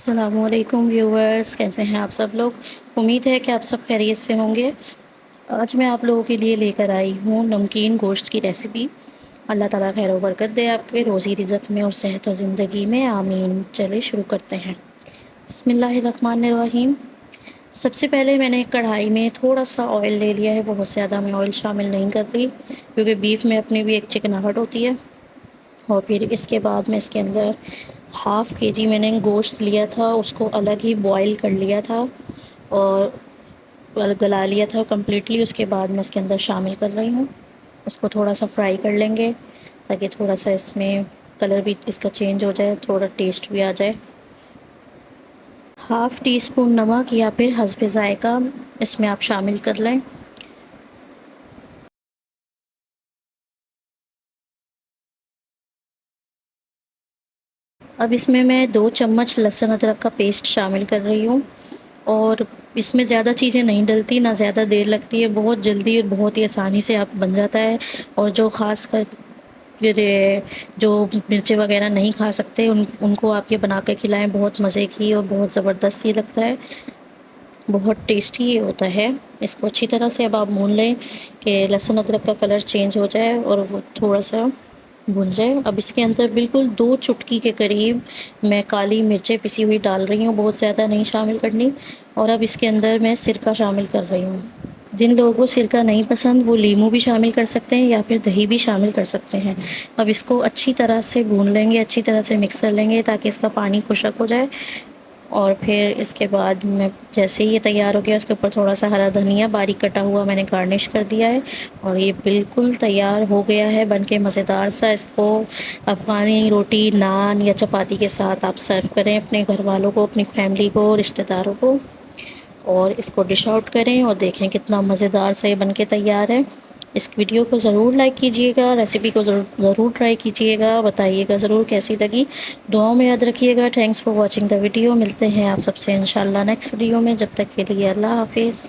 अस्सलामुअलैकुम व्यूवर्स, कैसे हैं आप सब लोग। उम्मीद है कि आप सब खैरियत से होंगे। आज मैं आप लोगों के लिए लेकर आई हूँ नमकीन गोश्त की रेसिपी। अल्लाह ताला खैर व बरकत दे आपके रोज़ी रिज़्क़ में और सेहत और ज़िंदगी में, आमीन। चलिए शुरू करते हैं। बिस्मिल्लाहिर्रहमानिर्रहीम। सबसे पहले मैंने कढ़ाई में थोड़ा सा ऑयल ले लिया है। बहुत ज़्यादा मैं ऑयल शामिल नहीं कर रही, क्योंकि बीफ में अपनी भी एक चिकनाहट होती है। और फिर इसके बाद मैं इसके अंदर हाफ़ केजी मैंने गोश्त लिया था, उसको अलग ही बॉईल कर लिया था और गला लिया था कम्प्लीटली। उसके बाद मैं इसके अंदर शामिल कर रही हूँ। उसको थोड़ा सा फ्राई कर लेंगे, ताकि थोड़ा सा इसमें कलर भी इसका चेंज हो जाए, थोड़ा टेस्ट भी आ जाए। हाफ़ टी स्पून नमक या फिर हस्बे ज़ायक़ा इसमें आप शामिल कर लें। अब इसमें मैं 2 चम्मच लहसुन अदरक का पेस्ट शामिल कर रही हूँ। और इसमें ज़्यादा चीज़ें नहीं डलती, ना ज़्यादा देर लगती है, बहुत जल्दी और बहुत ही आसानी से आप बन जाता है। और जो ख़ासकर ये जो मिर्चें वग़ैरह नहीं खा सकते, उनको आप ये बना के खिलाएँ, बहुत मज़े की और बहुत ज़बरदस्त ये लगता है। बहुत टेस्टी ये होता है। इसको अच्छी तरह से अब आप भून लें कि लहसुन अदरक का कलर चेंज हो जाए और वो थोड़ा-सा भुन जाए। अब इसके अंदर बिल्कुल 2 चुटकी के करीब मैं काली मिर्चें पिसी हुई डाल रही हूँ, बहुत ज़्यादा नहीं शामिल करनी। और अब इसके अंदर मैं सिरका शामिल कर रही हूँ। जिन लोगों को सिरका नहीं पसंद, वो लीमू भी शामिल कर सकते हैं या फिर दही भी शामिल कर सकते हैं। अब इसको अच्छी तरह से भून लेंगे, अच्छी तरह से मिक्स कर लेंगे, ताकि इसका पानी खुशक हो जाए। और फिर इसके बाद मैं जैसे ही ये तैयार हो गया, उसके ऊपर थोड़ा सा हरा धनिया बारीक कटा हुआ मैंने गार्निश कर दिया है। और ये बिल्कुल तैयार हो गया है, बनके मज़ेदार सा। इसको अफ़गानी रोटी, नान या चपाती के साथ आप सर्व करें अपने घर वालों को, अपनी फैमिली को, रिश्तेदारों को। और इसको डिश आउट करें और देखें कितना मज़ेदार सा ये बनके तैयार है। इस वीडियो को ज़रूर लाइक कीजिएगा, रेसिपी को ज़रूर ट्राई कीजिएगा, बताइएगा ज़रूर कैसी लगी। दुआओं में याद रखिएगा। Thanks for watching the video. मिलते हैं आप सबसे इंशाल्लाह नेक्स्ट वीडियो में। जब तक के लिए अल्लाह हाफ़िज़।